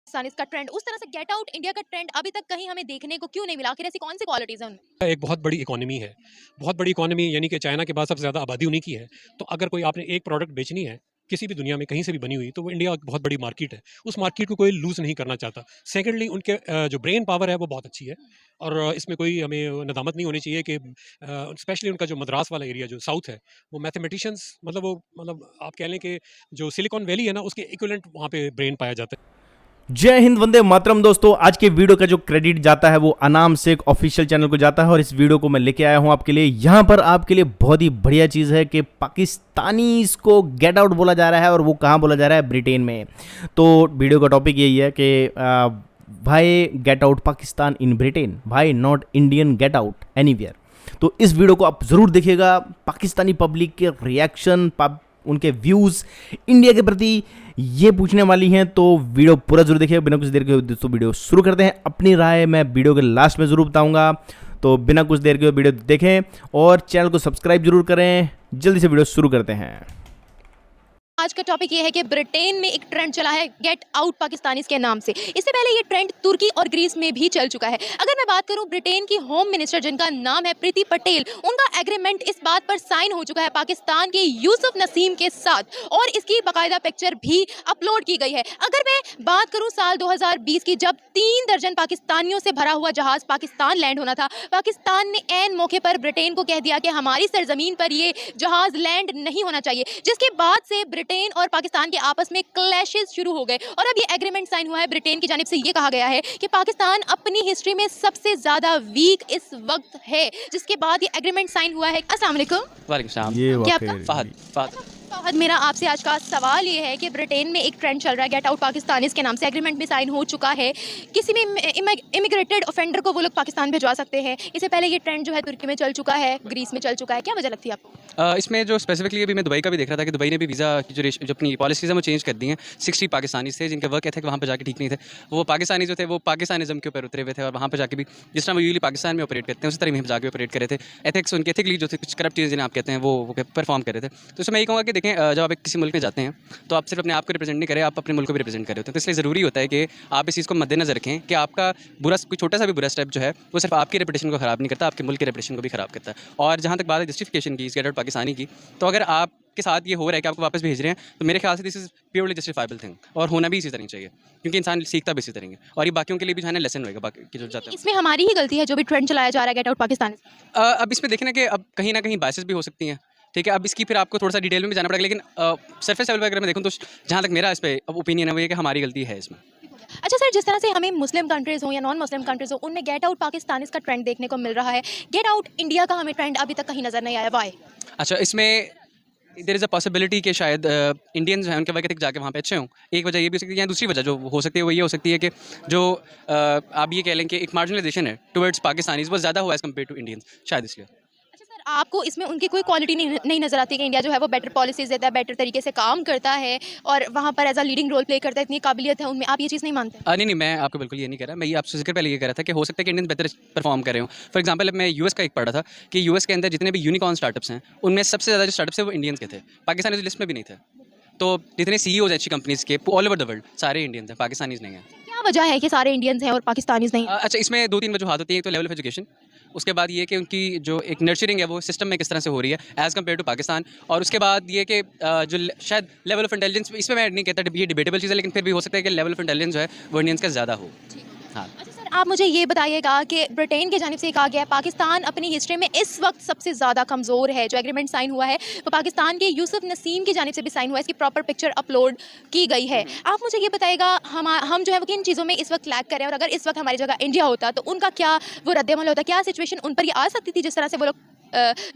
पाकिस्तान इसका ट्रेंड, उस तरह से गेट आउट इंडिया का ट्रेंड अभी तक कहीं हमें देखने को क्यों नहीं मिला? आखिर ऐसी कौन सी क्वालिटीज हैं उनमें? एक बहुत बड़ी इकोनॉमी है। बहुत बड़ी इकोनॉमी यानी कि चाइना के बाद सबसे ज़्यादा आबादी उन्हीं की है। तो अगर कोई आपने एक प्रोडक्ट बेचनी है, किसी भी दुनिया में कहीं से भी बनी हुई, तो वो इंडिया एक बहुत बड़ी मार्केट है। उस मार्केट को कोई लूज़ नहीं करना चाहता। सेकंडली उनके जो ब्रेन पावर है वो बहुत अच्छी है और इसमें कोई हमें नदामत नहीं होनी चाहिए कि स्पेशली उनका जो मद्रास वाला एरिया जो साउथ है, वो मैथमेटिशियंस मतलब आप कह लें कि जो सिलिकॉन वैली है ना, उसके इक्विवेलेंट वहाँ पे ब्रेन पाया जाता है। जय हिंद, वंदे मातरम। दोस्तों, आज के वीडियो का जो क्रेडिट जाता है वो अनाम शेख ऑफिशियल चैनल को जाता है और इस वीडियो को मैं लेके आया हूं आपके लिए। यहां पर आपके लिए बहुत ही बढ़िया चीज़ है कि पाकिस्तानी इसको गेट आउट बोला जा रहा है और वो कहां बोला जा रहा है? ब्रिटेन में। तो वीडियो का टॉपिक यही है कि भाई get out Pakistan in Britain, भाई not Indian get out anywhere. तो इस वीडियो को आप ज़रूर देखिएगा। पाकिस्तानी पब्लिक के रिएक्शन, उनके व्यूज़ इंडिया के प्रति ये पूछने वाली हैं, तो वीडियो पूरा जरूर देखिए। बिना कुछ देर के दोस्तों वीडियो शुरू करते हैं। अपनी राय मैं वीडियो के लास्ट में ज़रूर बताऊंगा, तो बिना कुछ देर के वीडियो देखें और चैनल को सब्सक्राइब जरूर करें। जल्दी से वीडियो शुरू करते हैं। आज का टॉपिक ये है कि ब्रिटेन में एक ट्रेंड चला है गेट आउट पाकिस्तानीज के नाम से। इससे पहले ये ट्रेंड तुर्की और ग्रीस में भी चल चुका है। अगर मैं बात करूं ब्रिटेन की होम मिनिस्टर जिनका नाम है प्रीति पटेल, उनका एग्रीमेंट इस बात पर साइन हो चुका है पाकिस्तान के यूसुफ नसीम के साथ और इसकी बाकायदा पिक्चर भी अपलोड की गई है। अगर मैं बात करूं साल 2020 की, जब 3 दर्जन पाकिस्तानियों से भरा हुआ जहाज पाकिस्तान लैंड होना था, पाकिस्तान ने ऐन मौके पर ब्रिटेन को कह दिया कि हमारी सरजमीन पर ये जहाज लैंड नहीं होना चाहिए, जिसके बाद से ब्रिटेन और पाकिस्तान के आपस में क्लैशेस शुरू हो गए और अब ये एग्रीमेंट साइन हुआ है। ब्रिटेन की जानिब से ये कहा गया है कि पाकिस्तान अपनी हिस्ट्री में सबसे ज्यादा वीक इस वक्त है, जिसके बाद ये एग्रीमेंट साइन हुआ है। अस्सलाम वालेकुम। वालेकुम सलाम। क्या आपका? फहद। फहद, मेरा आपसे आज का सवाल ये है कि ब्रिटेन में एक ट्रेंड चल रहा है गेट आउट पाकिस्तानीज के नाम से। एग्रीमेंट भी साइन हो चुका है, किसी भी इमिग्रेटेड ऑफेंडर को वो लोग पाकिस्तान भिजवा सकते हैं। इससे पहले ये ट्रेंड जो है तुर्की में चल चुका है, ग्रीस में चल चुका है। क्या वजह लगती है आपको? इसमें जो स्पेसिफिकली अभी मैं दुबई का भी देख रहा था कि दुबई ने भी वीज़ा की जो अपनी पॉलिसीज़ हैं वो चेंज कर दी हैं। 60 पाकिस्तानी थे जिनके वर्क एथिक वहाँ पे जाके ठीक नहीं थे। वो पाकिस्तानी जो थे वो पाकिस्तानिज़म के ऊपर उतरे हुए थे और वहाँ पे जाके भी जिस तरह वो यूजली पाकिस्तान में ऑपरेट करते हैं उसी तरह वहीं जाके ऑपरेट कर रहे थे। एथिक्स उनके एथिकली जो थे, कुछ करप्ट चीज़ें जिन्हें आप कहते हैं, वो परफॉर्म कर रहे थे। तो इसमें मैं ये कहूँगा कि देखें, जब आप किसी मुल्क में जाते हैं तो आप सिर्फ अपने आप को रिप्रेजेंट नहीं करें, आप अपने मुल्क को भी रिप्रेजेंट कर रहे होते हैं। तो इसलिए ज़रूरी होता है कि आप इस चीज़ को मद्देनजर रखें कि आपका कोई छोटा सा भी बुरा स्टेप जो है वो सिर्फ आपकी रेपुटेशन को ख़राब नहीं करता, आपके मुल्क के रेपुटेशन को भी ख़राब करता है। और जहाँ तक बात है जस्टिफिकेशन की, गेट आउट पाकिस्तानी की, तो अगर आपके साथ ये हो रहा है कि आपको वापस भेज रहे हैं, तो मेरे ख्याल से this is purely justifiable thing और होना भी इसी तरह चाहिए, क्योंकि इंसान सीखता भी इसी तरह है और ये बाकियों के लिए भी जो है ना लेसन होगा बाकी के जो जाते हैं। इसमें हमारी ही गलती है जो भी ट्रेंड चलाया जा रहा है गेट आउट पाकिस्तान? अब इसमें देखना कि अब कहीं ना कहीं बायसेस भी हो सकती हैं, ठीक है। अब इसकी फिर आपको थोड़ा सा डिटेल में भी जाना पड़ेगा, लेकिन सरफेस लेवल पर अगर मैं देखूँ तो जहाँ तक मेरा इस पर अब ओपिनियन है वो ये कि हमारी गलती है इसमें। अच्छा सर, जिस तरह से हमें मुस्लिम कंट्रीज़ हो या नॉन मुस्लिम कंट्रीज़ हो, उनमें गेट आउट पाकिस्तानीज़ का ट्रेंड देखने को मिल रहा है, गेट आउट इंडिया का हमें ट्रेंड अभी तक कहीं नज़र नहीं आया। वाई? अच्छा, इसमें देयर इज़ अ पॉसिबिलिटी कि शायद इंडियंस जो हैं उनके वक्त जाके वहाँ पे अच्छे हों। एक वजह ये भी हो सकती है, या दूसरी वजह जो हो सकती है वो ये हो सकती है कि जो आप ये कह लें कि एक मार्जिनलाइजेशन है टुवर्ड्स पाकिस्तानीज़ वो ज़्यादा हुआ एज़ कम्पेयर टू इंडियंस, शायद इसलिए। अच्छा सर, आपको इसमें उनकी कोई क्वालिटी नहीं नज़र आती कि इंडिया जो है वो बेटर पॉलिसीज़ देता है, बेटर तरीके से काम करता है और वहाँ पर as a leading role play करता है, इतनी काबिलियत है उनमें? आप ये चीज़ नहीं मानते? नहीं, मैं आपको बिल्कुल ये नहीं कह रहा। मैं ये आपसे ज़िक्र पहले ये कह रहा था कि हो सकता है कि इंडियंस बेहतर परफॉर्म कर रहे हों। फॉर एग्जांपल, अब मैं यूएस का एक पढ़ा था कि यूएस के अंदर जितने भी यूनिकॉर्न स्टार्टअप्स हैं उनमें सबसे ज़्यादा जो स्टार्टअप्स हैं वो इंडियंस के थे, पाकिस्तानी उस लिस्ट में भी नहीं थे। तो जितने सीईओज अच्छी कंपनीज़ के ऑल ओवर द वर्ल्ड सारे इंडियंस हैं, पाकिस्तानीज़ नहीं हैं। क्या वजह है कि सारे इंडियंस हैं और पाकिस्तानीज़ नहीं? अच्छा, इसमें 2-3 वजूहात होती हैं। एक तो लेवल ऑफ एजुकेशन, उसके बाद ये कि उनकी जो एक नर्चरिंग है वो सिस्टम में किस तरह से हो रही है एज़ कम्पेयर टू पाकिस्तान, और उसके बाद ये कि शायद लेवल ऑफ इंटेलिजेंस, इसमें मैं नहीं कहता ये डिबेटेबल चीज़ है, लेकिन फिर भी हो सकता है कि लेवल ऑफ इंटेलिजेंस जो है वो इंडियंस का ज़्यादा हो। हाँ। अच्छा सर, आप मुझे ये बताइएगा कि ब्रिटेन की जानिब से कहा गया है पाकिस्तान अपनी हिस्ट्री में इस वक्त सबसे ज़्यादा कमज़ोर है। जो एग्रीमेंट साइन हुआ है वो पाकिस्तान के यूसुफ नसीम की जानिब से भी साइन हुआ है, इसकी प्रॉपर पिक्चर अपलोड की गई है। आप मुझे ये बताइएगा हम जो है वो किन चीज़ों में इस वक्त लैग कर रहे हैं, और अगर इस वक्त हमारी जगह इंडिया होता तो उनका क्या वो रद्द-ए-अमल होता, क्या सिचुएशन उन पर ये आ सकती थी जिस तरह से वो लोग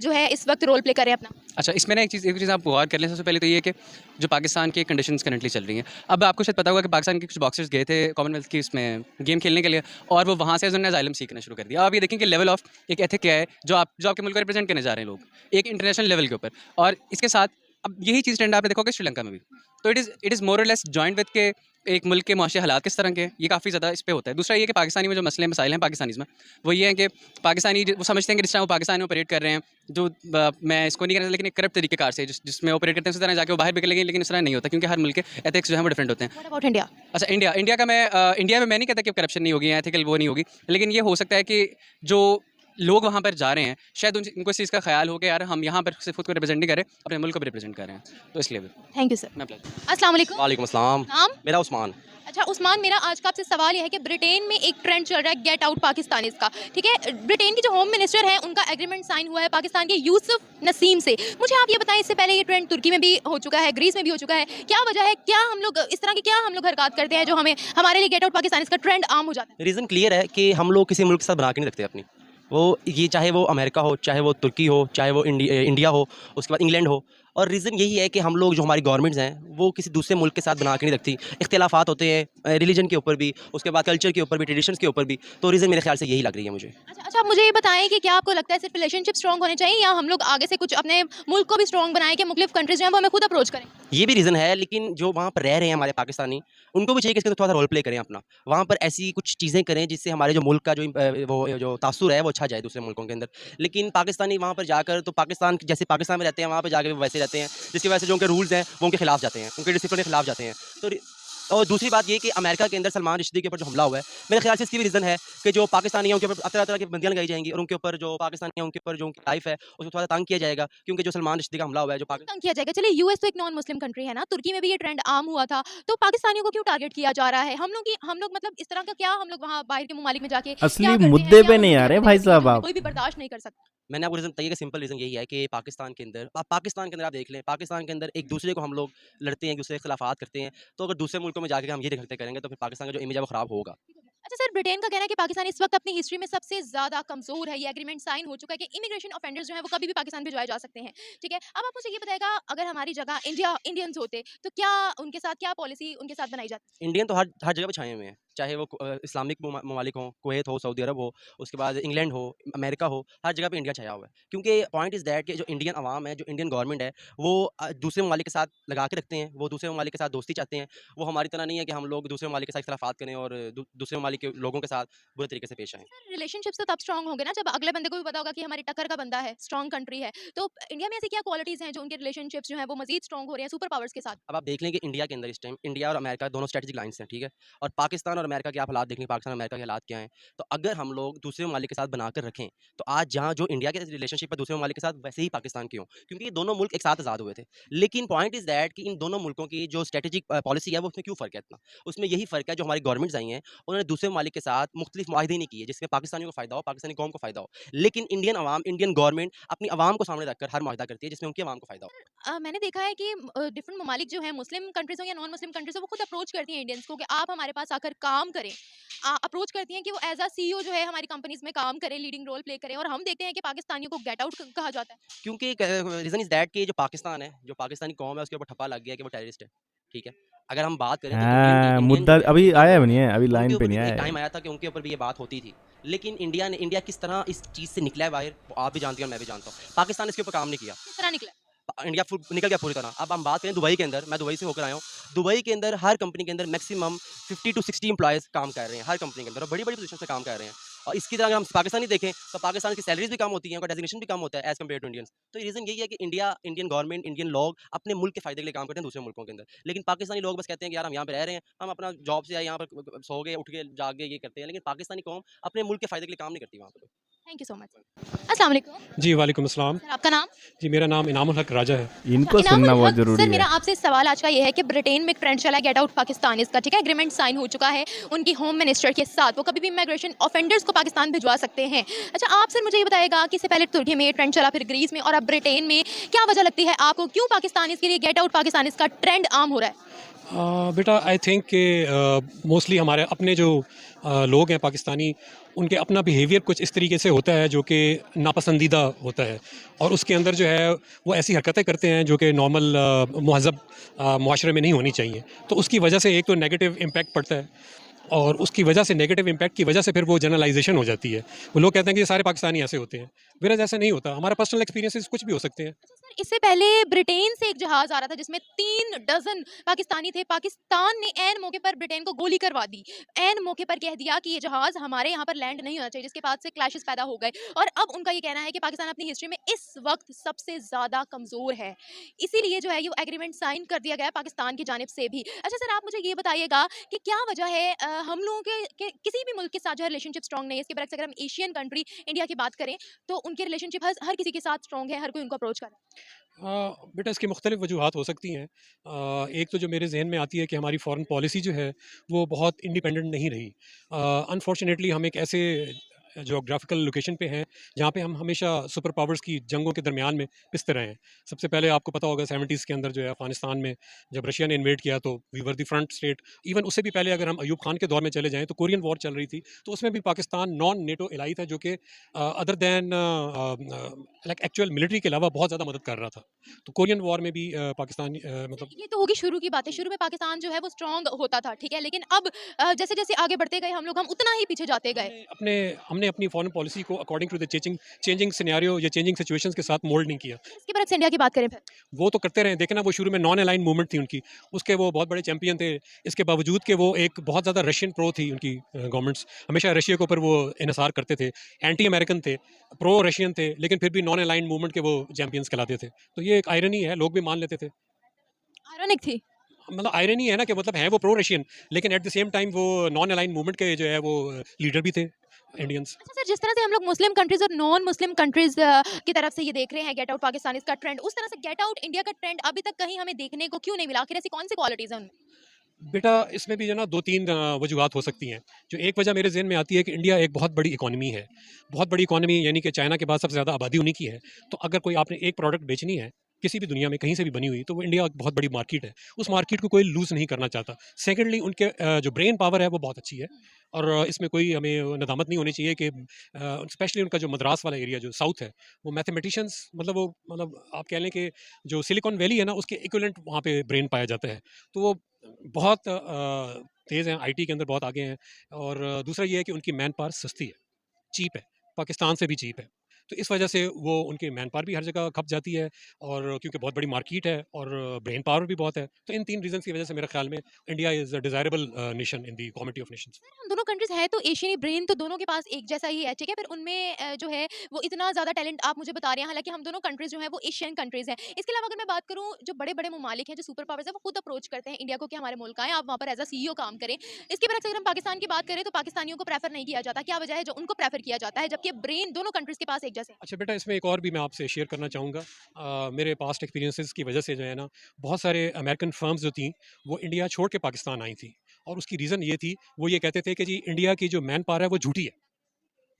जो है इस वक्त रोल प्ले कर रहे हैं अपना? अच्छा, इसमें ना एक चीज़ आप गौर कर लें। सबसे पहले तो ये कि जो पाकिस्तान की कंडीशंस करंटली चल रही हैं, अब आपको शायद पता होगा कि पाकिस्तान के कुछ बॉक्सर्स गए थे कॉमनवेल्थ की इसमें गेम खेलने के लिए और वो वहाँ से उन्होंने असाइलम सीखना शुरू कर दिया। अब ये देखें कि लेवल ऑफ एक एथिक क्या है जो आपके मुल्क को रिप्रेजेंट करने जा रहे हैं लोग एक इंटरनेशनल लेवल के ऊपर। और इसके साथ अब यही चीज़ ट्रेंड आपने देखा होगा श्रीलंका में भी। तो इट इज़ मोर और लेस जॉइंट विद के एक मुल्क के माशी हालात किस तरह के हैं, ये काफ़ी ज़्यादा इस पे होता है। दूसरा ये कि पाकिस्तानी में जो मसले मसाइल हैं पाकिस्तानीज़ में, वो ये हैं कि पाकिस्तानी वो समझते हैं कि जिस तरह वो पाकिस्तान में ऑपरेट कर रहे हैं, जो मैं इसको नहीं कहना, लेकिन एक करप्ट तरीक़ेकार से जिसमें ऑपरेट करते हैं, उसी तरह जाके वो बाहर भी कर लेंगे, लेकिन इस तरह नहीं होता, क्योंकि हर मुल्क के एथिक्स जो हैं वो डिफरेंट होते हैं। What about India? अच्छा, इंडिया का इंडिया में मैं नहीं कहता कि करप्शन नहीं होगी या एथिकल वो नहीं होगी, लेकिन ये हो सकता है कि जो लोग वहाँ पर जा रहे हैं, शायद उनको इस चीज़ का ख्याल हो कि यार हम यहाँ पर सिर्फ खुद को रिप्रेजेंट नहीं कर रहे, अपने मुल्क को भी रिप्रेजेंट कर रहे हैं, तो इसलिए भी थैंक यू सर। मैं अप्लाई। अस्सलाम वालेकुम। वालेकुम अस्सलाम। नाम? मेरा उस्मान। अच्छा उस्मान, मेरा आज का आपसे सवाल यह है कि ब्रिटेन में एक ट्रेंड चल रहा है गेट आउट पाकिस्तानीज़ का, ठीक है? ब्रिटेन के जो होम मिनिस्टर हैं उनका एग्रीमेंट साइन हुआ है पाकिस्तान के यूसुफ नसीम से। मुझे आप ये बताएं, इससे पहले ये ट्रेंड तुर्की में भी हो चुका है, ग्रीस में भी हो चुका है, क्या वजह है? क्या हम लोग इस तरह की हरकत करते हैं जो हमारे लिए गेट आउट पाकिस्तानीज़ का ट्रेंड आम हो जाता है? रीज़न क्लियर है कि हम लोग किसी मुल्क के साथ बना के नहीं रखते अपनी। वो ये चाहे वो अमेरिका हो, चाहे वो तुर्की हो, चाहे वो इंडिया हो, उसके बाद इंग्लैंड हो। और रीज़न यही है कि हम लोग जो हमारी गवर्नमेंट्स हैं वो किसी दूसरे मुल्क के साथ बना के नहीं रखती। इख्तिलाफात होते हैं रिलीजन के ऊपर भी, उसके बाद कल्चर के ऊपर भी, ट्रेडिशंस के ऊपर भी। तो रीज़न मेरे ख्याल से यही लग रही है मुझे। अच्छा आप मुझे ये बताएं कि क्या आपको लगता है सिर्फ रिलेशनशिप स्ट्रॉन्ग होने चाहिए या हम लोग आगे से कुछ अपने मुल्क को भी स्ट्रॉन्ग बनाएं कि मुख्तलिफ कंट्रीज जो हैं वो हमें खुद अप्रोच करें? ये भी रीज़न है, लेकिन जो वहाँ पर रह रहे हैं हमारे पाकिस्तानी, उनको भी चाहिए कि इसके अंदर थोड़ा सा रोल प्ले करें अपना। वहाँ पर ऐसी कुछ चीज़ें करें जिससे हमारे जो मुल्क का जो तासुर है वो अच्छा जाए दूसरे मुल्कों के अंदर। लेकिन पाकिस्तानी वहाँ पर जाकर तो पाकिस्तान जैसे पाकिस्तान में रहते हैं, वहाँ पर जाकर वैसे रहते हैं, जिसकी वजह से जो उनके रूल्स हैं वो उनके खिलाफ जाते हैं, उनके डिसिप्लिन के खिलाफ जाते हैं। और दूसरी बात ये कि अमेरिका के अंदर सलमान रश्दी के ऊपर जो हमला हुआ है, मेरे ख्याल से इसकी भी रीज़न है कि जो पाकिस्तानी हैं उनके ऊपर तरह तरह की बंदियाँ लगाई जाएंगी, और उनके ऊपर जो पाकिस्तानी हैं उनके ऊपर जो उनकी लाइफ है उसको थोड़ा तंग किया जाएगा, क्योंकि जो सलमान रश्दी का हमला हुआ है जो तंग किया जाएगा। चलिए यूएस तो एक नॉन मुस्लिम कंट्री है ना, तुर्की में भी ये ट्रेंड आम हुआ था, तो पाकिस्तानियों को क्यों टारगेट किया जा रहा है? हम लोग मतलब इस तरह का क्या हम लोग वहाँ बाहर के ममालिक में जाके असली क्या करते हैं, मुद्दे क्या पे हम नहीं लोग आ रहे करते भाई हैं, साहब जो आप। कोई भी बर्दाश्त नहीं कर सकता। मैंने आपको रीज़न बताइए कि सिंपल रीज़न यही है कि पाकिस्तान के अंदर आप देख लें, पाकिस्तान के अंदर एक दूसरे को हम लोग लड़ते हैं, एक दूसरे के खिलाफात करते हैं। तो अगर दूसरे मुल्कों में जाके हम ये देखते करेंगे तो फिर पाकिस्तान का जो इमेज है वो ख़राब होगा। अच्छा सर, ब्रिटेन का कहना है कि पाकिस्तान इस वक्त अपनी हिस्ट्री में सबसे ज्यादा कमजोर है। ये एग्रीमेंट साइन हो चुका है कि इमिग्रेशन ऑफेंडर्स जो है वो कभी भी पाकिस्तान भिजवाए जा सकते हैं, ठीक है? अब आप मुझे ये बताएगा, अगर हमारी जगह इंडियंस होते तो क्या उनके साथ क्या पॉलिसी उनके साथ बनाई जाती? इंडियन तो हर जगह पे छाए हुए हैं, चाहे वो इस्लामिक ममालिक हों, कुवैत हो, सऊदी अरब हो, उसके बाद इंग्लैंड हो, अमेरिका हो, हर जगह पे इंडिया छाया हुआ है। क्योंकि पॉइंट इज़ दैट कि जो इंडियन अवाम है, जो इंडियन गवर्नमेंट है, वो दूसरे ममालिक के साथ लगा के रखते हैं, वो दूसरे ममालिक के साथ दोस्ती चाहते हैं। वो हमारी तरह नहीं है कि हम लोग दूसरे ममालिक के साथ इख्तिलाफात करें और दूसरे ममालिक के लोगों के साथ बुरे तरीके से पेश आएँ। रिलेशनशिप तो तब स्ट्रांग होंगे ना जब अगले बंदे को भी पता होगा कि हमारी टक्कर का बंदा है, स्ट्रांग कंट्री है। तो इंडिया में ऐसी क्या क्वालिटीज हैं जो उनके रिलेशनशिप्स जो हैं वो मजीद स्ट्रांग हो रहे हैं सुपर पावर्स के साथ? अब आप देख लें कि इंडिया के अंदर इस टाइम इंडिया और अमेरिका दोनों स्ट्रेटेजिक लाइन्स हैं, ठीक है? और पाकिस्तान और अमेरिका के आप हालात देख लें, पाकिस्तान और अमेरिका के हालात क्या हैं? तो अगर हम लोग दूसरे ममालिक के साथ बनाकर रखें, तो आज जहाँ जो इंडिया के रिलेशनशिप है दूसरे ममालिक के साथ, वैसे ही पाकिस्तान के हों, क्योंकि ये दोनों मुल्क एक साथ आज़ाद हुए थे। लेकिन पॉइंट इज़ दैट कि इन दोनों मुल्कों की जो स्ट्रेटेजिक पॉलिसी है, वो उसमें क्यों फ़र्क है इतना? उसमें यही फ़र्क है, जो हमारी गवर्नमेंट्स आई हैं, उन्होंने दूसरे ममालिक के साथ मुख्तलिफ मुआहदे नहीं किए, जिसमें पाकिस्तानियों को फ़ायदा हो, पाकिस्तानी कौम को फ़ायदा हो। लेकिन इंडियन अवाम, इंडियन गवर्नमेंट अपनी अवाम को सामने रखकर हर मुआहदा करती है, जिसमें उनकी अवाम को फ़ायदा हो। मैंने देखा है कि डिफरेंट ममालिक जो है, मुस्लिम कंट्रीज हो या नॉन मुस्लिम कंट्रीज हो, वो खुद अप्रोच करती हैं इंडियंस को कि आप हमारे पास आकर काम करें। अप्रोच करती हैं कि वो एज अ सीईओ जो है हमारी कंपनीज में काम करें, लीडिंग रोल प्ले करें, और हम देखते हैं कि पाकिस्तानियों को गेट आउट कहा जाता है। क्योंकि रीज़न इज़ दैट कि जो पाकिस्तान है, जो पाकिस्तानी कौम है, उसके ऊपर ठप्पा लग गया कि वो टेररिस्ट है, ठीक है? अगर हम बात करें तो हाँ, इंडियन मुद्दा जो है, अभी इंडियन आया जो भी नहीं है, है, अभी उनके लाइन पे ऊपर नहीं भी एक आया टाइम है। आया था कि उनके ऊपर भी ये बात होती थी। लेकिन इंडिया किस तरह इस चीज़ से निकला है बाहर, वो आप भी जानती हैं और मैं भी जानता हूँ। पाकिस्तान ने इसके ऊपर काम नहीं किया। किस तरह निकला? इंडिया निकल गया पूरी तरह। अब हम बात करें दुबई के अंदर, मैं दुबई से होकर आया हूँ। दुबई के अंदर हर कंपनी के अंदर मैक्सिमम 50 टू 60 एम्प्लॉयज़ काम कर रहे हैं, हर कंपनी के अंदर, और बड़ी-बड़ी पोजीशन पे काम कर रहे हैं। और इसकी तरह अगर हम पाकिस्तानी देखें तो पाकिस्तान की सैलरीज़ भी कम होती हैं, उनका डेजिग्नेशन भी कम होता है एज़ कम्पेयर टू इंडियंस। तो रीज़न यही है कि इंडियन गवर्नमेंट, इंडियन लोग अपने मुल्क के फ़ायदे के लिए काम करते हैं दूसरे मुल्कों के अंदर। लेकिन पाकिस्तानी लोग बस कहते हैं कि यार हम यहाँ पे रह रहे हैं, हम अपना जॉब से आए यहाँ पर सो गए, उठ गए, जाग गए, ये करते हैं। लेकिन पाकिस्तानी कौम अपने मुल्क के फ़ायदे के लिए काम नहीं करती वहाँ पे। Thank you so much. अस्सलाम वालेकुम जी वालेकुम अस्सलाम। सर, आपका नाम? जी मेरा नाम इनामुल हक राजा है। इनको इनामुल सुनना बहुत हक, जरूरी सर मेरा है। आपसे सवाल आज का ये है कि ब्रिटेन में एक ट्रेंड चला है गेट आउट पाकिस्तान इसका, ठीक है? एग्रीमेंट साइन हो चुका है उनकी होम मिनिस्टर के साथ, वो कभी भी इमिग्रेशन ऑफेंडर्स को पाकिस्तान भिजवा सकते हैं। अच्छा आप सर मुझे ये बताएगा कि इससे पहले तुर्की में ये ट्रेंड चला, फिर ग्रीस में, और अब ब्रिटेन में, क्या वजह लगती है आपको, क्यों पाकिस्तानीज़ के लिए गेट आउट पाकिस्तानीज़ का ट्रेंड आम हो रहा है? बेटा आई थिंक कि मोस्टली हमारे अपने जो लोग हैं पाकिस्तानी, उनके अपना बिहेवियर कुछ इस तरीके से होता है जो कि नापसंदीदा होता है, और उसके अंदर जो है वो ऐसी हरकतें करते हैं जो कि नॉर्मल महज़ब मुआशरे में नहीं होनी चाहिए। तो उसकी वजह से एक तो नेगेटिव इम्पैक्ट पड़ता है, और उसकी वजह से नेगेटिव इम्पैक्ट की वजह से फिर वो जनरलाइजेशन हो जाती है। वो लोग कहते हैं कि ये सारे पाकिस्तानी ऐसे होते हैं, वेयर ऐसा नहीं होता। हमारा पर्सनल एक्सपीरियंसेस कुछ भी हो सकते हैं। अच्छा सर, इससे पहले ब्रिटेन से एक जहाज आ रहा था जिसमें 3 डज़न पाकिस्तानी थे। पाकिस्तान ने ऐन मौके पर ब्रिटेन को गोली करवा दी। ऐन मौके पर कह दिया कि ये जहाज हमारे यहाँ पर लैंड नहीं होना चाहिए, जिसके बाद से क्लैशेस पैदा हो गए। और अब उनका ये कहना है कि पाकिस्तान अपनी हिस्ट्री में इस वक्त सबसे ज़्यादा कमज़ोर है। इसीलिए जो है ये एग्रीमेंट साइन कर दिया गया है पाकिस्तान की जानिब से भी। अच्छा सर, आप मुझे ये बताइएगा कि क्या वजह है हम लोगों के किसी भी मुल्क के साथ जो है रिलेशनशिप स्ट्रॉन्ग नहीं है। इसके बरक्स अगर हम एशियन कंट्री इंडिया की बात करें तो उनके रिलेशनशिप हर किसी के साथ स्ट्रॉन्ग है, हर कोई उनको अप्रोच कर रहा है। बेटा इसकी मुख्तलिफ वजूहात हो सकती हैं। एक तो जो मेरे जहन में आती है कि हमारी फॉरेन पॉलिसी जो है वो बहुत इंडिपेंडेंट नहीं रही। अनफॉर्चुनेटली हम एक ऐसे जोग्राफिकल लोकेशन पे हैं जहाँ पे हम हमेशा सुपर पावर्स की जंगों के दरमियान में पिसते रहे हैं। सबसे पहले आपको पता होगा 70s के अंदर जो है अफगानिस्तान में जब रशिया ने इन्वेड किया तो we were the front state. Even उससे भी पहले अगर हम अयूब खान के दौर में चले जाएँ तो कोरियन वॉर चल रही थी, तो उसमें भी पाकिस्तान नॉन नेटो एलाई था जो कि other than like actual military के अलावा बहुत ज़्यादा मदद कर रहा था। तो कोरियन वॉर में भी पाकिस्तान मतलब ये तो होगी शुरू की बात है। शुरू में पाकिस्तान जो है वो स्ट्रॉन्ग होता था, ठीक है, लेकिन अब जैसे-जैसे आगे बढ़ते गए हम उतना ही पीछे जाते गए। हमने अपनी फॉरेन पॉलिसी को according to the changing scenario या चेंजिंग सिचुएशंस के साथ मोल्ड नहीं किया। इसके बरक्स इंडिया की बात करें फिर। वो तो करते रहे, देखे ना, वो शुरू में नॉन अलाइन मूवमेंट थी उनकी, उसके वो बहुत बड़े चैंपियन थे। इसके बावजूद कि वो एक बहुत ज़्यादा रशियन प्रो थी उनकी गवर्नमेंट्स, हमेशा रशिया के ऊपर वो इन्हिसार करते थे, एंटी अमेरिकन थे, प्रो रशियन थे, लेकिन फिर भी नॉन अलाइन मूवमेंट के वो चैंपियंस कहलाते थे। तो ये एक आयरनी है, लोग भी मान लेते थे। आयरनिक थी। मतलब आयरनी है ना कि मतलब हैं वो प्रो रशियन, लेकिन एट द सेम टाइम वो नॉन अलाइन मूवमेंट के जो है वो लीडर भी थे इंडियंस। अच्छा सर, जिस तरह से हम लोग मुस्लिम कंट्रीज और नॉन मुस्लिम कंट्रीज की तरफ से ये देख रहे हैं गेट आउट पाकिस्तान का ट्रेंड, उस तरह से गेट आउट इंडिया का ट्रेंड अभी तक कहीं हमें देखने को क्यों नहीं मिला? आखिर ऐसी कौन सी क्वालिटीज हैं उनमें? बेटा इसमें भी जो ना 2-3 वजूहात हो सकती हैं। जो एक वजह मेरे ज़हन में आती है कि इंडिया एक बहुत बड़ी इकॉनमी है। बहुत बड़ी इकॉनमी यानी कि चाइना के बाद सबसे ज़्यादा आबादी उन्हीं की है। तो अगर कोई आपने एक प्रोडक्ट बेचनी है, किसी भी दुनिया में कहीं से भी बनी हुई, तो वो इंडिया एक बहुत बड़ी मार्केट है। उस मार्केट को कोई लूज़ नहीं करना चाहता। सेकेंडली उनके जो ब्रेन पावर है वो बहुत अच्छी है और इसमें कोई हमें नदामत नहीं होनी चाहिए कि स्पेशली उनका जो मद्रास वाला एरिया जो साउथ है, वो मैथमेटिशियंस मतलब आप कह लें कि जो सिलिकॉन वैली है ना उसके इक्विवेलेंट वहाँ पे ब्रेन पाया जाता है। तो वो बहुत तेज़ हैं, आईटी के अंदर बहुत आगे हैं और दूसरा ये है कि उनकी मैन पावर सस्ती है, चीप है, पाकिस्तान से भी चीप है। तो इस वजह से वो उनकी मैन पावर भी हर जगह खप जाती है और क्योंकि बहुत बड़ी मार्केट है और ब्रेन पावर भी बहुत है। तो इन 3 रीज़न्स की वजह से मेरे ख्याल में India is a desirable nation in the comity of Nations. हम दोनों कंट्रीज है तो एशियन ब्रेन तो दोनों के पास एक जैसा ही है, ठीक है, फिर उनमें जो है वो इतना ज़्यादा टैलेंट आप मुझे बता रहे हैं, हालांकि हम दोनों कंट्रीज जो है वो एशियन कंट्रीज हैं। इसके अलावा अगर मैं बात करूँ, जो बड़े बड़े ममालिक हैं, जो सुपर पावर्स है, वो खुद अप्रोच करते हैं इंडिया को कि हमारे मुल्क आए, आप वहाँ पर एज अ सीईओ काम करें। इसके बरक्स अगर हम पाकिस्तान की बात करें तो पाकिस्तानियों को प्रेफर नहीं किया जाता। क्या वजह है जो उनको प्रेफर किया जाता है जबकि ब्रेन दोनों कंट्रीज के पास एक जैसे हैं? अच्छा बेटा, इसमें एक और भी मैं आपसे शेयर करना चाहूँगा। मेरे पास्ट एक्सपीरियंसेस की वजह से जो है ना, बहुत सारे अमेरिकन फर्म्स जो थी वो इंडिया छोड़ के पाकिस्तान आई थी और उसकी रीज़न ये थी, वो ये कहते थे कि जी इंडिया की जो मैन पावर है वो झूठी है,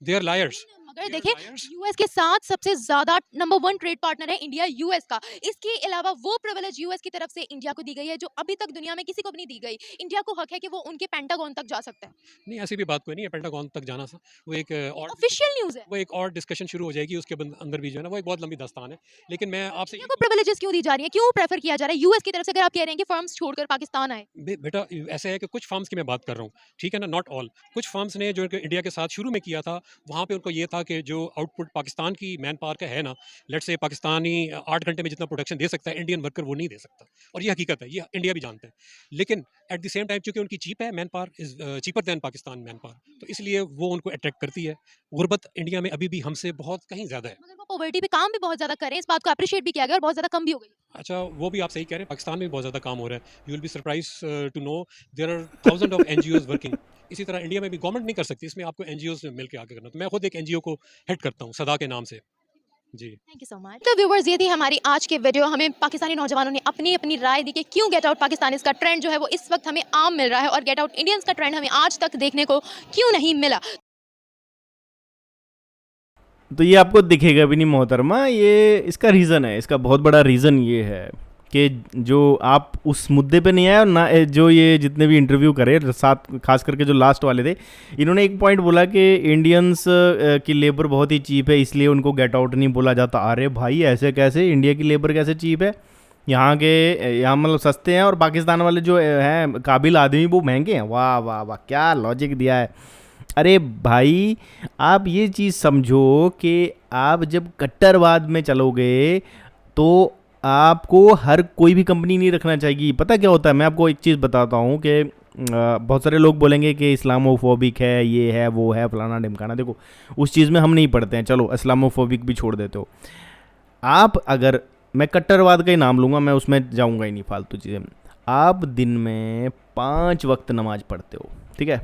दे आर लायर्स, मगर देखिए, यूएस के साथ सबसे ज्यादा नंबर 1 ट्रेड पार्टनर है इंडिया यूएस का। इसके अलावा वो प्रिविलेज यूएस की तरफ से इंडिया को दी गई है जो अभी तक दुनिया में किसी को भी नहीं दी गई। इंडिया को हक है कि वो उनके पेंटागन तक जा सकता है। नहीं ऐसी भी बात कोई नहीं है, पेंटागन तक जाना सा वो एक और ऑफिशियल न्यूज़ है। वो एक और डिस्कशन शुरू हो जाएगी, उसके अंदर भी जो है ना वो एक बहुत लंबी दास्तान है। लेकिन मैं आपसे इंडिया को प्रिविलेजेस क्यों दी जा रही है, क्यों प्रेफर किया जा रहा है यूएस की तरफ से, अगर आप कह रहे हैं कि फर्म्स छोड़कर पाकिस्तान आए? बेटा ऐसा है कि कुछ फर्म्स की मैं बात कर रहा हूँ, ठीक है ना, नॉट ऑल। कुछ फर्म्स ने जो कि इंडिया के साथ शुरू में किया था, वहाँ पे उनको ये था कि जो आउटपुट पाकिस्तान की मैन पावर का है ना, लेट्स से पाकिस्तानी 8 घंटे में जितना प्रोडक्शन दे सकता है, इंडियन वर्कर वो नहीं दे सकता और ये हकीकत है, ये इंडिया भी जानता है। लेकिन एट द सेम टाइम चूंकि उनकी चीप है man power, is cheaper then Pakistan man power, तो इसलिए वो उनको अट्रैक्ट करती है। गुर्बत इंडिया में अभी भी हमसे बहुत कहीं ज़्यादा है। मगर वो पॉवर्टी पे काम भी बहुत ज्यादा कर रहे हैं, इस बात को अप्रिशिएट भी किया गया और बहुत ज्यादा कम भी हो गई। अच्छा वो भी आप सही कह रहे हैं, पाकिस्तान में भी बहुत ज़्यादा काम हो रहा है। You will be surprise to know there are thousand of NGOs working. इसी तरह इंडिया में भी गवर्नमेंट नहीं कर सकती, इसमें आपको एनजीओज मिल के आगे करना। तो मैं खुद एक एनजीओ को हेड करता हूँ सदा के नाम से। जी थैंक यू सो मच। तो व्यूवर्स, ये थी हमारी आज की वीडियो। हमें पाकिस्तानी नौजवानों ने अपनी अपनी राय दी कि क्यों गेट आउट पाकिस्तान का ट्रेंड जो है वो इस वक्त हमें आम मिल रहा है और गेट आउट इंडियंस का ट्रेंड हमें आज तक देखने को क्यों नहीं मिला। तो ये आपको दिखेगा भी नहीं मोहतरमा, ये इसका रीज़न है, इसका बहुत बड़ा रीज़न ये है कि जो आप उस मुद्दे पे नहीं आए और ना जो ये जितने भी इंटरव्यू करे साथ, खास करके जो लास्ट वाले थे, इन्होंने एक पॉइंट बोला कि इंडियंस की लेबर बहुत ही चीप है इसलिए उनको गेट आउट नहीं बोला जाता। अरे भाई ऐसे कैसे, इंडिया की लेबर कैसे चीप है? यहाँ मतलब सस्ते हैं और पाकिस्तान वाले जो हैं काबिल आदमी वो महंगे हैं। वाह वाह वाह, क्या लॉजिक दिया है। अरे भाई आप ये चीज़ समझो कि आप जब कट्टरवाद में चलोगे तो आपको हर कोई भी कंपनी नहीं रखना चाहिए। पता क्या होता है, मैं आपको एक चीज़ बताता हूँ कि बहुत सारे लोग बोलेंगे कि इस्लामोफोबिक है, ये है, वो है, फलाना ढिमकाना। देखो उस चीज़ में हम नहीं पढ़ते हैं, चलो इस्लामोफोबिक भी छोड़ देते हो आप। अगर मैं कट्टरवाद का ही नाम लूँगा, मैं उसमें जाऊँगा ही नहीं फालतू चीज़ें। आप दिन में 5 वक्त नमाज पढ़ते हो, ठीक है,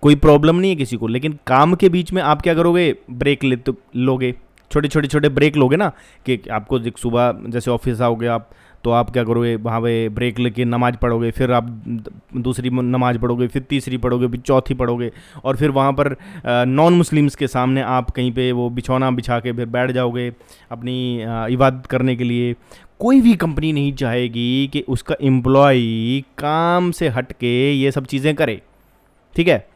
कोई प्रॉब्लम नहीं है किसी को, लेकिन काम के बीच में आप क्या करोगे, ब्रेक लोगे, छोटे ब्रेक लोगे ना, कि आपको सुबह जैसे ऑफिस आओगे आप, तो आप क्या करोगे, वहाँ पे ब्रेक लेके नमाज पढ़ोगे, फिर आप दूसरी नमाज पढ़ोगे, फिर तीसरी पढ़ोगे, फिर चौथी पढ़ोगे, और फिर वहाँ पर नॉन मुस्लिम्स के सामने आप कहीं पे वो बिछौना बिछा के फिर बैठ जाओगे अपनी इबादत करने के लिए। कोई भी कंपनी नहीं चाहेगी कि उसका एम्प्लॉय काम से हट के ये सब चीज़ें करे, ठीक है,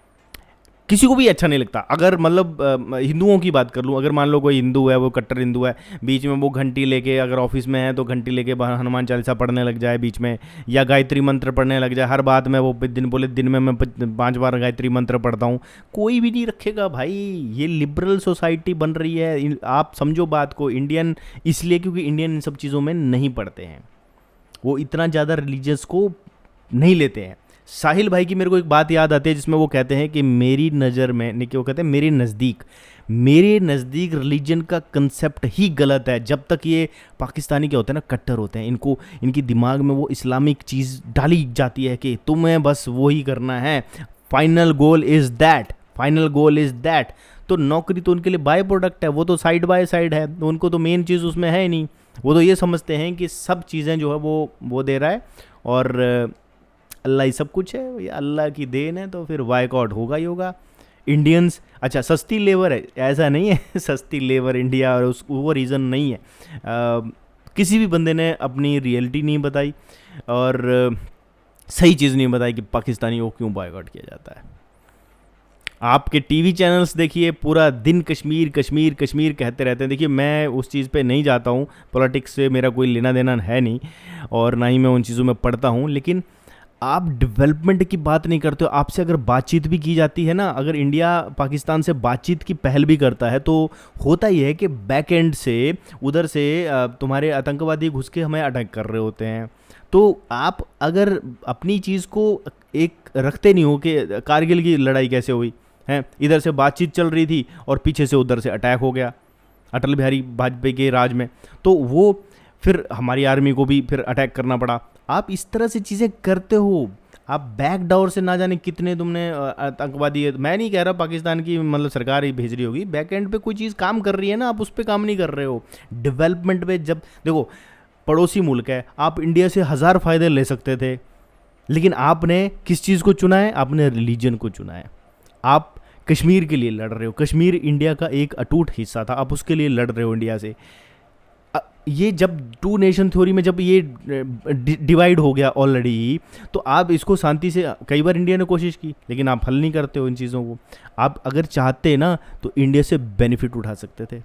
किसी को भी अच्छा नहीं लगता। अगर मतलब हिंदुओं की बात कर लूँ, अगर मान लो कोई हिंदू है, वो कट्टर हिंदू है, बीच में वो घंटी लेके, अगर ऑफिस में है तो घंटी लेके बाहर हनुमान चालीसा पढ़ने लग जाए बीच में, या गायत्री मंत्र पढ़ने लग जाए हर बात में, वो दिन में मैं 5 बार गायत्री मंत्र पढ़ता हूँ, कोई भी नहीं रखेगा भाई। ये लिबरल सोसाइटी बन रही है, आप समझो बात को। इंडियन इसलिए क्योंकि इंडियन इन सब चीज़ों में नहीं पढ़ते हैं, वो इतना ज़्यादा रिलीजियस को नहीं लेते हैं। साहिल भाई की मेरे को एक बात याद आती है जिसमें वो कहते हैं कि मेरी नज़र में, नहीं कि वो कहते हैं मेरे नज़दीक रिलीजन का कंसेप्ट ही गलत है। जब तक ये पाकिस्तानी क्या होते हैं ना, कट्टर होते हैं, इनको इनकी दिमाग में वो इस्लामिक चीज़ डाली जाती है कि तुम्हें बस वही करना है, फाइनल गोल इज़ दैट। तो नौकरी तो उनके लिए बाय प्रोडक्ट है, वो तो साइड बाय साइड है, तो उनको तो मेन चीज़ उसमें है ही नहीं। वो तो ये समझते हैं कि सब चीज़ें जो है वो दे रहा है, और अल्लाह ही सब कुछ है, ये अल्लाह की देन है, तो फिर वाइकआउट होगा ही होगा। इंडियंस अच्छा सस्ती लेबर है, ऐसा नहीं है सस्ती लेबर इंडिया और वो रीज़न नहीं है। किसी भी बंदे ने अपनी रियलिटी नहीं बताई और सही चीज़ नहीं बताई कि पाकिस्तानियों को क्यों बॉयकॉट किया जाता है। आपके टीवी चैनल्स देखिए, पूरा दिन कश्मीर कश्मीर कश्मीर कहते रहते हैं। देखिए मैं उस चीज़ पे नहीं जाता हूँ, पॉलिटिक्स से मेरा कोई लेना देना है नहीं, और ना ही मैं उन चीज़ों में पढ़ता हूँ, लेकिन आप डेवलपमेंट की बात नहीं करते हो। आपसे अगर बातचीत भी की जाती है ना, अगर इंडिया पाकिस्तान से बातचीत की पहल भी करता है, तो होता ही है कि बैक एंड से उधर से तुम्हारे आतंकवादी घुस के हमें अटैक कर रहे होते हैं। तो आप अगर अपनी चीज़ को एक रखते नहीं हो कि कारगिल की लड़ाई कैसे हुई है, इधर से बातचीत चल रही थी और पीछे से उधर से अटैक हो गया अटल बिहारी वाजपेयी के राज में, तो वो फिर हमारी आर्मी को भी फिर अटैक करना पड़ा। आप इस तरह से चीज़ें करते हो, आप बैक डोर से ना जाने कितने तुमने आतंकवादी, मैं नहीं कह रहा पाकिस्तान की मतलब सरकार ही भेज रही होगी, बैक एंड पे कोई चीज़ काम कर रही है ना, आप उस पर काम नहीं कर रहे हो। डेवलपमेंट पे जब देखो पड़ोसी मुल्क है, आप इंडिया से 1000 फ़ायदे ले सकते थे, लेकिन आपने किस चीज़ को चुना है, आपने रिलीजन को चुना है। आप कश्मीर के लिए लड़ रहे हो, कश्मीर इंडिया का एक अटूट हिस्सा था, आप उसके लिए लड़ रहे हो इंडिया से। ये जब 2 नेशन थ्योरी में जब ये डिवाइड हो गया ऑलरेडी, तो आप इसको शांति से, कई बार इंडिया ने कोशिश की लेकिन आप हल नहीं करते हो इन चीज़ों को। आप अगर चाहते ना तो इंडिया से बेनिफिट उठा सकते थे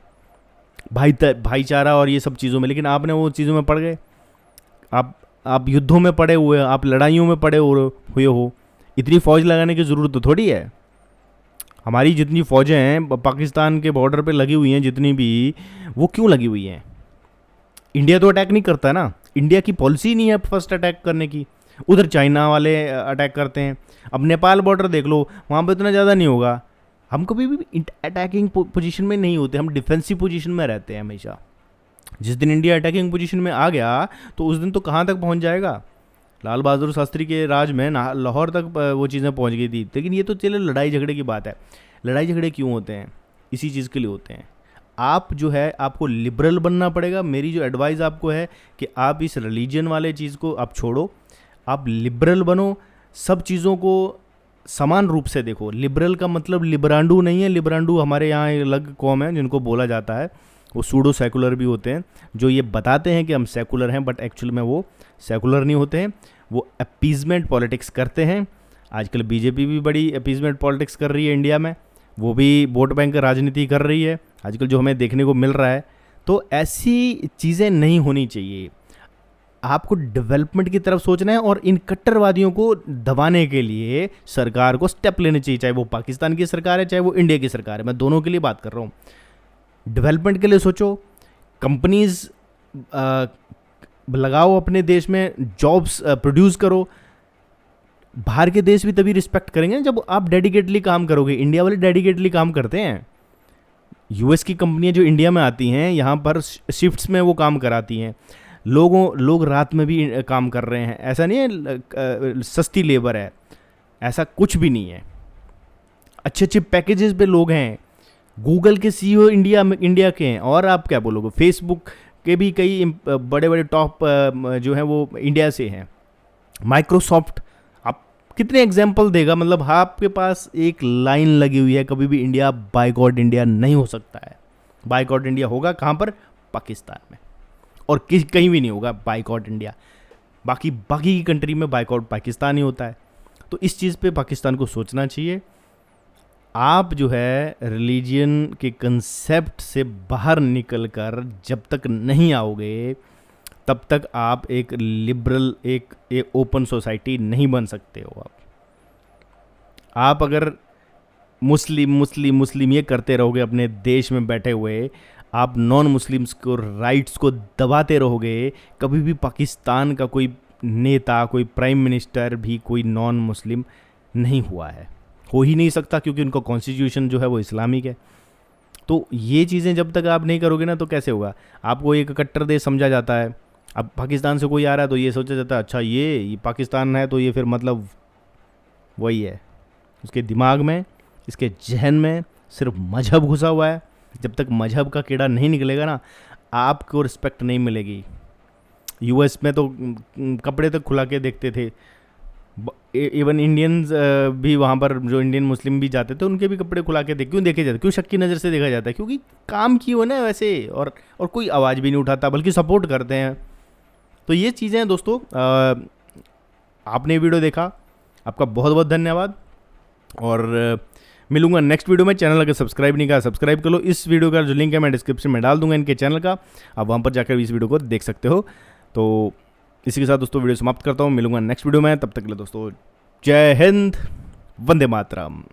भाईचारा और ये सब चीज़ों में, लेकिन आपने वो चीज़ों में पड़ गए। आप युद्धों में पड़े हुए, आप लड़ाइयों में पड़े हुए हो। इतनी फ़ौज लगाने की ज़रूरत तो थोड़ी है। हमारी जितनी फ़ौजें हैं पाकिस्तान के बॉर्डर पे लगी हुई हैं जितनी भी, वो क्यों लगी हुई हैं? इंडिया तो अटैक नहीं करता ना, इंडिया की पॉलिसी नहीं है फर्स्ट अटैक करने की। उधर चाइना वाले अटैक करते हैं। अब नेपाल बॉर्डर देख लो, वहाँ पे इतना ज़्यादा नहीं होगा। हम कभी भी अटैकिंग पोजीशन में नहीं होते, हम डिफेंसिव पोजीशन में रहते हैं हमेशा। जिस दिन इंडिया अटैकिंग पोजीशन में आ गया तो उस दिन तो कहाँ तक पहुँच जाएगा। लाल बहादुर शास्त्री के राज में लाहौर तक वो चीज़ें पहुँच गई थी। लेकिन ये तो चलो लड़ाई झगड़े की बात है। लड़ाई झगड़े क्यों होते हैं? इसी चीज़ के लिए होते हैं। आप जो है आपको लिबरल बनना पड़ेगा। मेरी जो एडवाइस आपको है कि आप इस रिलीजन वाले चीज़ को आप छोड़ो, आप लिबरल बनो, सब चीज़ों को समान रूप से देखो। लिबरल का मतलब लिबरांडू नहीं है। लिबरांडू हमारे यहाँ एक अलग कौम है जिनको बोला जाता है, वो सूडो सेकुलर भी होते हैं, जो ये बताते हैं कि हम सेकुलर हैं, बट एक्चुअल में वो सेकुलर नहीं होते हैं। वो अपीजमेंट पॉलिटिक्स करते हैं। आजकल बीजेपी भी बड़ी अपीजमेंट पॉलिटिक्स कर रही है इंडिया में, वो भी वोट बैंक राजनीति कर रही है आजकल, जो हमें देखने को मिल रहा है। तो ऐसी चीज़ें नहीं होनी चाहिए। आपको डेवलपमेंट की तरफ सोचना है और इन कट्टरवादियों को दबाने के लिए सरकार को स्टेप लेने चाहिए, चाहे वो पाकिस्तान की सरकार है चाहे वो इंडिया की सरकार है। मैं दोनों के लिए बात कर रहा हूँ। डेवलपमेंट के लिए सोचो। कंपनीज़ लगाओ अपने देश में, जॉब्स प्रोड्यूस करो। बाहर के देश भी तभी रिस्पेक्ट करेंगे ना जब आप डेडिकेटली काम करोगे। इंडिया वाले डेडिकेटली काम करते हैं। यूएस की कंपनियां जो इंडिया में आती हैं, यहाँ पर शिफ्ट्स में वो काम कराती हैं। लोग रात में भी काम कर रहे हैं। ऐसा नहीं है सस्ती लेबर है, ऐसा कुछ भी नहीं है। अच्छे अच्छे पैकेजेस पे लोग हैं। गूगल के सीईओ इंडिया के हैं, और आप क्या बोलोगे, फेसबुक के भी कई बड़े बड़े टॉप जो हैं वो इंडिया से हैं। माइक्रोसॉफ्ट, आप कितने एग्जाम्पल देगा, मतलब आपके पास एक लाइन लगी हुई है, कभी भी इंडिया बायकॉट इंडिया नहीं हो सकता है। बायकॉट इंडिया होगा कहाँ पर? पाकिस्तान में, और कहीं भी नहीं होगा बायकॉट इंडिया। बाकी की कंट्री में बायकॉट पाकिस्तान ही होता है। तो इस चीज़ पे पाकिस्तान को सोचना चाहिए। आप जो है रिलीजियन के कंसेप्ट से बाहर निकलकर जब तक नहीं आओगे, तब तक आप एक लिबरल, एक ओपन सोसाइटी नहीं बन सकते हो। आप अगर मुस्लिम ये करते रहोगे अपने देश में बैठे हुए, आप नॉन मुस्लिम्स को राइट्स को दबाते रहोगे, कभी भी पाकिस्तान का कोई नेता, कोई प्राइम मिनिस्टर भी कोई नॉन मुस्लिम नहीं हुआ है, हो ही नहीं सकता, क्योंकि उनका कॉन्स्टिट्यूशन जो है वो इस्लामिक है। तो ये चीज़ें जब तक आप नहीं करोगे ना, तो कैसे होगा? आपको एक कट्टर देश समझा जाता है। अब पाकिस्तान से कोई आ रहा है तो ये सोचा जाता है, अच्छा ये पाकिस्तान है तो ये फिर मतलब वही है। उसके दिमाग में, इसके जहन में सिर्फ मजहब घुसा हुआ है। जब तक मजहब का कीड़ा नहीं निकलेगा ना, आपको रिस्पेक्ट नहीं मिलेगी। यूएस में तो कपड़े तक खुला के देखते थे। इवन इंडियंस भी वहाँ पर, जो इंडियन मुस्लिम भी जाते थे, उनके भी कपड़े खुला के क्यों देखे जाते? क्यों शक की नज़र से देखा जाता है? क्योंकि काम की हो ना वैसे, और कोई आवाज़ भी नहीं उठाता, बल्कि सपोर्ट करते हैं। तो ये चीज़ें हैं दोस्तों। आपने वीडियो देखा, आपका बहुत बहुत धन्यवाद, और मिलूंगा नेक्स्ट वीडियो में। चैनल अगर सब्सक्राइब नहीं करा, सब्सक्राइब कर लो। इस वीडियो का जो लिंक है मैं डिस्क्रिप्शन में डाल दूंगा इनके चैनल का, आप वहाँ पर जाकर इस वीडियो को देख सकते हो। तो इसी के साथ दोस्तों वीडियो समाप्त करता हूँ। मिलूंगा नेक्स्ट वीडियो में, तब तक के लिए दोस्तों जय हिंद, वंदे मातरम।